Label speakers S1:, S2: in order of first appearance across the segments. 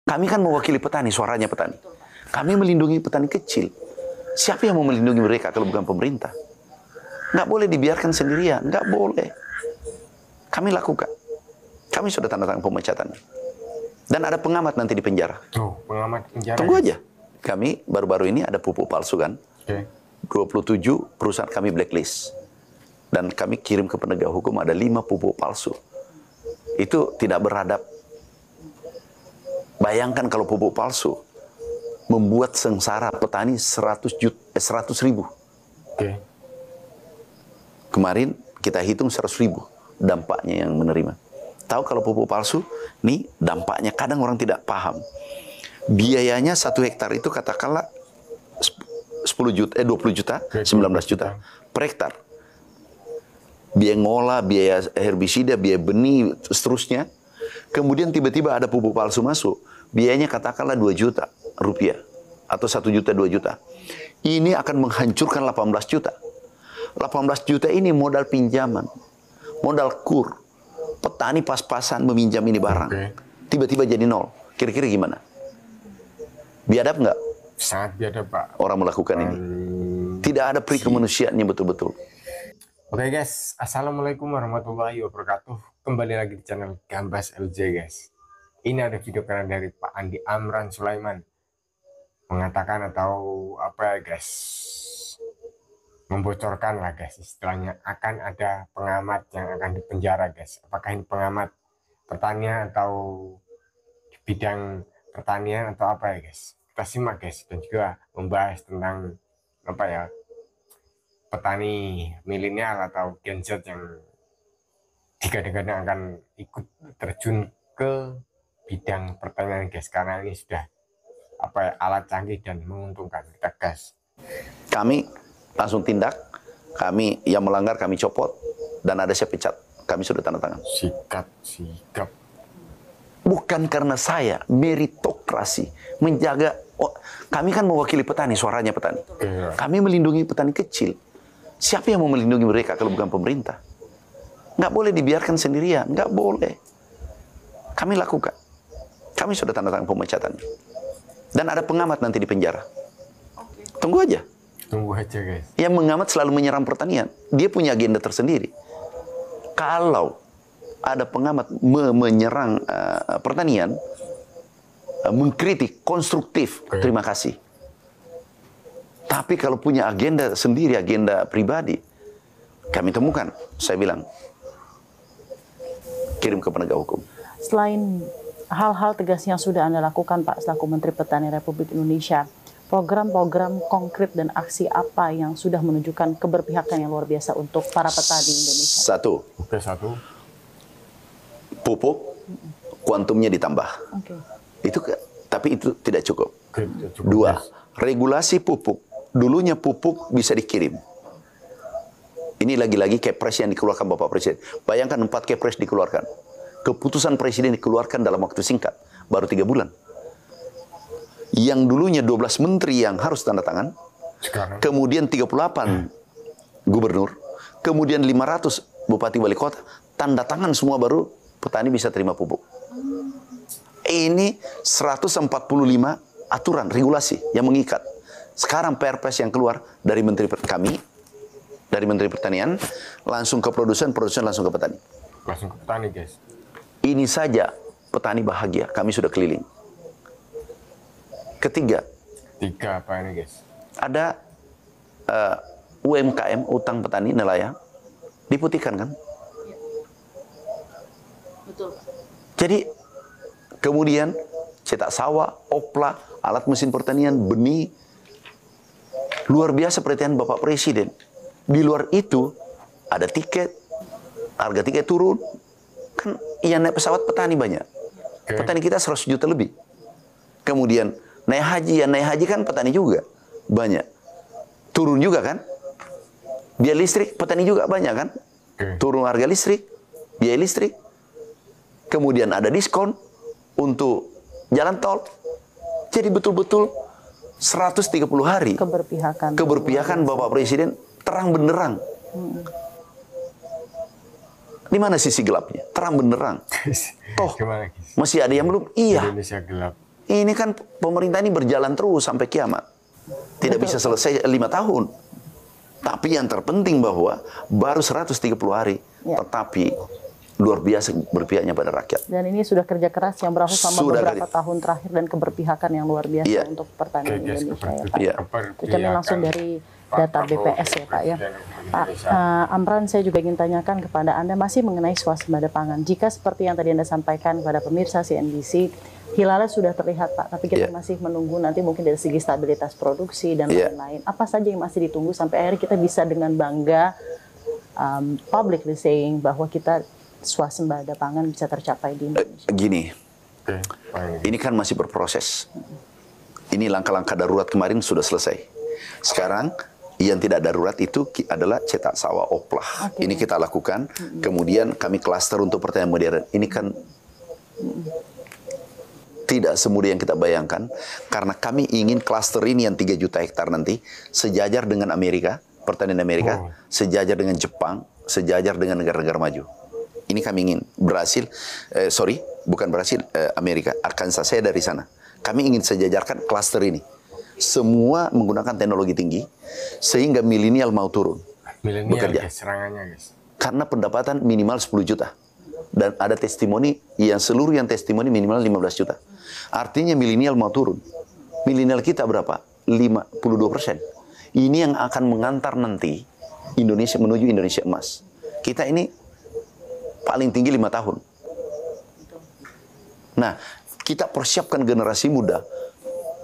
S1: Kami kan mewakili petani, suaranya petani. Kami melindungi petani kecil. Siapa yang mau melindungi mereka kalau bukan pemerintah? Nggak boleh dibiarkan sendirian, nggak boleh. Kami lakukan. Kami sudah tanda tangan pemecatan. Dan ada pengamat nanti di penjara.
S2: Oh, pengamat penjara.
S1: Tunggu aja. Kami baru-baru ini ada pupuk palsu kan. 27 perusahaan kami blacklist. Dan kami kirim ke penegak hukum ada 5 pupuk palsu. Itu tidak beradab. Bayangkan kalau pupuk palsu membuat sengsara petani 100.000. Kemarin kita hitung 100.000 dampaknya yang menerima. Tahu kalau pupuk palsu, nih dampaknya kadang orang tidak paham. Biayanya 1 hektar itu katakanlah 20 juta, 19 juta per hektar. Biaya ngolah, biaya herbisida, biaya benih, seterusnya. Kemudian tiba-tiba ada pupuk palsu masuk. Biayanya katakanlah 2 juta rupiah. Atau 1 juta, 2 juta. Ini akan menghancurkan 18 juta. 18 juta ini modal pinjaman. Modal kur. Petani pas-pasan meminjam ini barang. Tiba-tiba jadi nol. Kira-kira gimana? Biadab nggak?
S2: Sangat biadab, Pak.
S1: Orang melakukan ini. Tidak ada peri kemanusiaannya betul-betul.
S2: Oke guys, assalamualaikum warahmatullahi wabarakatuh. Kembali lagi di channel Gambas LJ guys. Ini ada video kanan dari Pak Andi Amran Sulaiman mengatakan atau apa ya guys, membocorkan lah guys, istilahnya akan ada pengamat yang akan dipenjara guys. Apakah ini pengamat pertanian atau di bidang pertanian atau apa ya guys? Kita simak guys, dan juga membahas tentang apa ya, petani milenial atau Gen Z yang kadang-kadang akan ikut terjun ke bidang pertanian guys, karena ini sudah apa ya, alat canggih dan menguntungkan. Kita gas.
S1: Kami langsung tindak, kami yang melanggar kami copot, dan ada saya pecat. Kami sudah tanda tangan.
S2: Sikap.
S1: Bukan karena saya, meritokrasi, menjaga. Kami kan mewakili petani, suaranya petani. Kami melindungi petani kecil. Siapa yang mau melindungi mereka kalau bukan pemerintah? Nggak boleh dibiarkan sendirian, nggak boleh. Kami lakukan. Kami sudah tanda tangan pemecatan. Dan ada pengamat nanti di penjara. Tunggu aja.
S2: Tunggu aja guys.
S1: Yang mengamat selalu menyerang pertanian. Dia punya agenda tersendiri. Kalau ada pengamat menyerang pertanian, mengkritik, konstruktif, terima kasih. Tapi kalau punya agenda sendiri, agenda pribadi, kami temukan, saya bilang, kirim ke penegak hukum.
S3: Selain hal-hal tegas yang sudah Anda lakukan, Pak, selaku Menteri Pertanian Republik Indonesia, program-program konkret dan aksi apa yang sudah menunjukkan keberpihakan yang luar biasa untuk para petani Indonesia?
S1: Satu, pupuk, kuantumnya ditambah. Tapi itu tidak cukup. Dua, regulasi pupuk. Dulunya pupuk bisa dikirim. Ini lagi-lagi kepres yang dikeluarkan Bapak Presiden. Bayangkan 4 kepres dikeluarkan. Keputusan Presiden dikeluarkan dalam waktu singkat. Baru 3 bulan. Yang dulunya 12 menteri yang harus tanda tangan.
S2: Sekarang.
S1: Kemudian 38 gubernur. Kemudian 500 bupati wali kota. Tanda tangan semua baru petani bisa terima pupuk. Ini 145 aturan, regulasi yang mengikat. Sekarang Perpres yang keluar dari Menteri kami, dari Menteri Pertanian, langsung ke produsen, produsen langsung ke petani.
S2: Langsung ke petani guys.
S1: Ini saja petani bahagia, kami sudah keliling. Ketiga,
S2: apa ini guys?
S1: ada UMKM, utang petani, nelayan, diputihkan kan?
S3: Betul.
S1: Jadi, kemudian cetak sawah, opla, alat mesin pertanian, benih. Luar biasa perhatian Bapak Presiden. Di luar itu, ada tiket, harga tiket turun. Kan yang naik pesawat petani banyak. Petani kita 100 juta lebih. Kemudian naik haji, yang naik haji kan petani juga banyak. Turun juga kan? Biaya listrik, petani juga banyak kan? Turun harga listrik, biaya listrik. Kemudian ada diskon untuk jalan tol. Jadi betul-betul 130 hari keberpihakan Bapak Presiden terang benderang. Di mana sisi gelapnya? Terang benderang. Toh masih ada yang belum. Iya.
S2: Indonesia gelap.
S1: Ini kan pemerintah ini berjalan terus sampai kiamat. Tidak bisa selesai 5 tahun. Tapi yang terpenting bahwa baru 130 hari, tetapi luar biasa berpihaknya pada rakyat.
S3: Dan ini sudah kerja keras yang berlangsung selama beberapa tahun terakhir dan keberpihakan yang luar biasa untuk pertanian Indonesia ya Pak. Itu langsung dari data BPS ya Pak ya. Pak Amran, saya juga ingin tanyakan kepada Anda masih mengenai swasembada pangan. Jika seperti yang tadi Anda sampaikan kepada pemirsa CNBC, hilalnya sudah terlihat Pak, tapi kita masih menunggu nanti mungkin dari segi stabilitas produksi dan lain-lain. Apa saja yang masih ditunggu sampai akhirnya kita bisa dengan bangga publicly saying bahwa kita swasembada pangan bisa tercapai di Indonesia?
S1: Gini, ini kan masih berproses. Ini langkah-langkah darurat kemarin sudah selesai. Sekarang yang tidak darurat itu adalah cetak sawah oplah. Ini kita lakukan. Kemudian kami klaster untuk pertanian modern. Ini kan tidak semudah yang kita bayangkan. Karena kami ingin klaster ini yang 3 juta hektar nanti sejajar dengan Amerika, pertanian Amerika, sejajar dengan Jepang, sejajar dengan negara-negara maju. Ini kami ingin. Amerika, Arkansas, saya dari sana. Kami ingin sejajarkan klaster ini. Semua menggunakan teknologi tinggi, sehingga milenial mau turun.
S2: Milenial serangannya guys.
S1: Karena pendapatan minimal 10 juta. Dan ada testimoni, seluruh yang testimoni minimal 15 juta. Artinya milenial mau turun. Milenial kita berapa? 52%. Ini yang akan mengantar nanti Indonesia menuju Indonesia emas. Kita ini paling tinggi 5 tahun. Nah, kita persiapkan generasi muda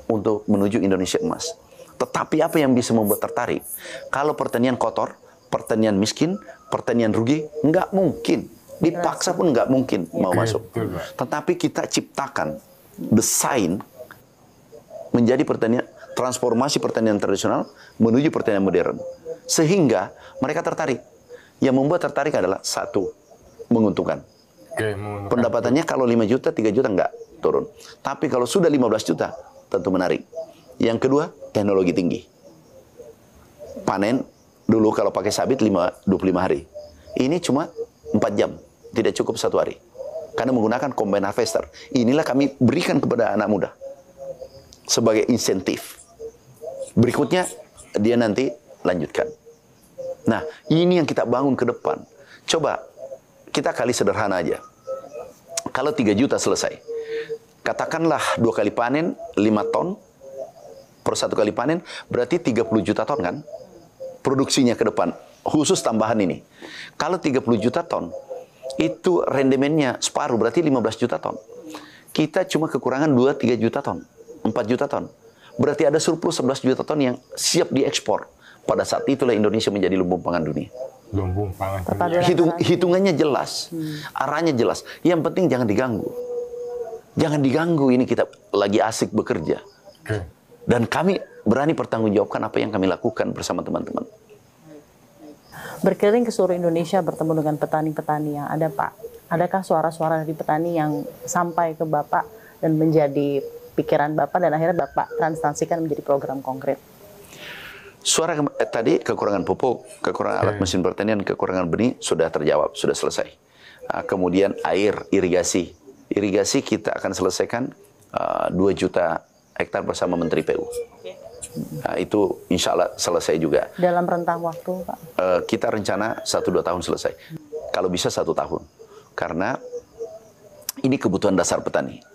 S1: untuk menuju Indonesia emas. Tetapi apa yang bisa membuat tertarik? Kalau pertanian kotor, pertanian miskin, pertanian rugi, nggak mungkin. Dipaksa pun nggak mungkin mau masuk. Tetapi kita ciptakan, desain, menjadi pertanian, transformasi pertanian tradisional menuju pertanian modern. Sehingga mereka tertarik. Yang membuat tertarik adalah satu, menguntungkan. Pendapatannya kalau 5 juta, 3 juta nggak turun. Tapi kalau sudah 15 juta, tentu menarik. Yang kedua, teknologi tinggi. Panen dulu kalau pakai sabit 25 hari. Ini cuma 4 jam, tidak cukup 1 hari. Karena menggunakan combine harvester. Inilah kami berikan kepada anak muda sebagai insentif. Berikutnya, dia nanti lanjutkan. Nah, ini yang kita bangun ke depan. Coba, kita kali sederhana aja. Kalau 3 juta selesai, katakanlah 2 kali panen, 5 ton, per 1 kali panen, berarti 30 juta ton kan? Produksinya ke depan, khusus tambahan ini. Kalau 30 juta ton, itu rendemennya separuh, berarti 15 juta ton. Kita cuma kekurangan 2-3 juta ton, 4 juta ton. Berarti ada surplus 11 juta ton yang siap diekspor. Pada saat itulah Indonesia menjadi lumbung pangan dunia.
S2: Lumbung pangan.
S1: Hitungannya jelas, arahnya jelas. Yang penting jangan diganggu. Jangan diganggu, ini kita lagi asik bekerja. Dan kami berani pertanggungjawabkan apa yang kami lakukan bersama teman-teman.
S3: Berkeliling ke seluruh Indonesia bertemu dengan petani-petani yang ada Pak. Adakah suara-suara dari petani yang sampai ke Bapak dan menjadi pikiran Bapak dan akhirnya Bapak translasikan menjadi program konkret?
S1: Suara tadi kekurangan pupuk, kekurangan alat mesin pertanian, kekurangan benih sudah terjawab, sudah selesai. Kemudian air, irigasi. Irigasi kita akan selesaikan 2 juta hektar bersama Menteri PU. Nah, itu insya Allah selesai juga.
S3: Dalam rentang waktu, Pak?
S1: Kita rencana 1-2 tahun selesai. Kalau bisa 1 tahun. Karena ini kebutuhan dasar petani.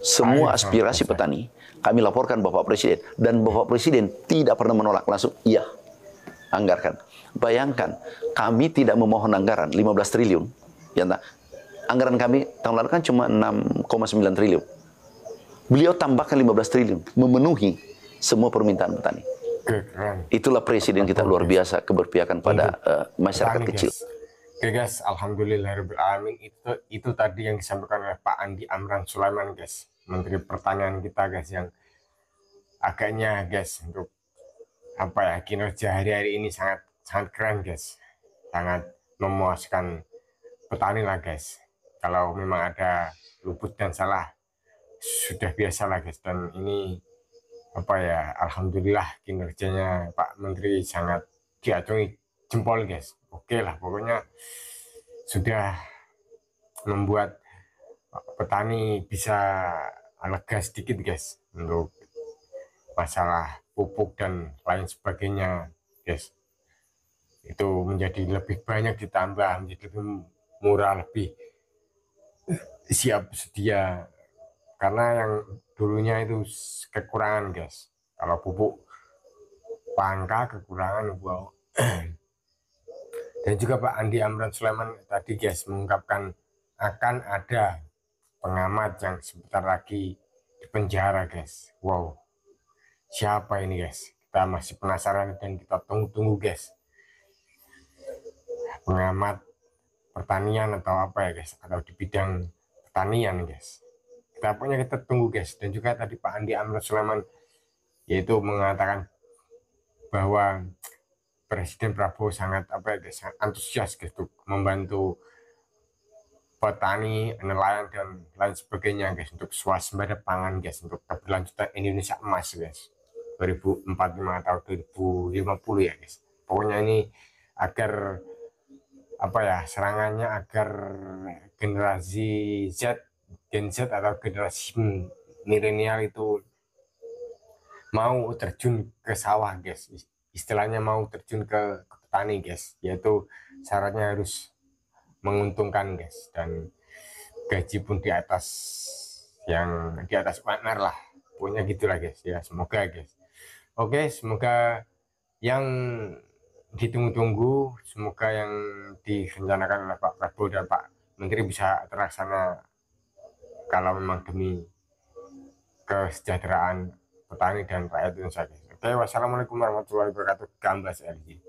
S1: Semua aspirasi petani kami laporkan Bapak Presiden. Dan Bapak Presiden tidak pernah menolak, langsung iya, anggarkan. Bayangkan, kami tidak memohon anggaran 15 triliun. Ya, anggaran kami tahun lalu kan cuma 6,9 triliun. Beliau tambahkan 15 triliun, memenuhi semua permintaan petani. Itulah Presiden kita luar biasa, keberpihakan pada masyarakat kecil.
S2: Oke guys, alhamdulillahirobbilalamin. Itu tadi yang disampaikan oleh Pak Andi Amran Sulaiman guys, Menteri Pertanian kita guys, yang agaknya guys untuk apa ya, kinerja hari-hari ini sangat keren guys, sangat memuaskan petani lah guys. Kalau memang ada luput dan salah sudah biasa lah guys, dan ini apa ya, alhamdulillah kinerjanya Pak Menteri sangat diacungi jempol guys. Oke lah, pokoknya sudah membuat petani bisa lega sedikit guys untuk masalah pupuk dan lain sebagainya guys. Itu menjadi lebih banyak ditambah, menjadi lebih murah, lebih siap sedia, karena yang dulunya itu kekurangan guys. Kalau pupuk pangka kekurangan, wow. Dan juga Pak Andi Amran Sulaiman tadi guys mengungkapkan akan ada pengamat yang sebentar lagi di penjara guys. Wow, siapa ini guys? Kita masih penasaran dan kita tunggu-tunggu guys. Pengamat pertanian atau apa ya guys, atau di bidang pertanian guys. Pokoknya kita tunggu guys. Dan juga tadi Pak Andi Amran Sulaiman yaitu mengatakan bahwa Presiden Prabowo sangat apa ya guys, sangat antusias guys untuk membantu petani, nelayan dan lain sebagainya guys, untuk swasembada pangan guys, untuk keberlanjutan Indonesia emas guys 2045 atau 2050 ya guys. Pokoknya ini agar apa ya, serangannya agar generasi Z, Gen Z atau generasi milenial itu mau terjun ke sawah guys, istilahnya mau terjun ke petani guys, yaitu syaratnya harus menguntungkan guys, dan gaji pun di atas UMR lah, pokoknya gitulah guys ya. Semoga guys, oke, semoga yang ditunggu-tunggu, semoga yang direncanakan oleh Pak Prabowo dan Pak Menteri bisa terlaksana kalau memang demi kesejahteraan petani dan rakyat Indonesia. Oke, wassalamualaikum warahmatullahi wabarakatuh. Gambas RJ.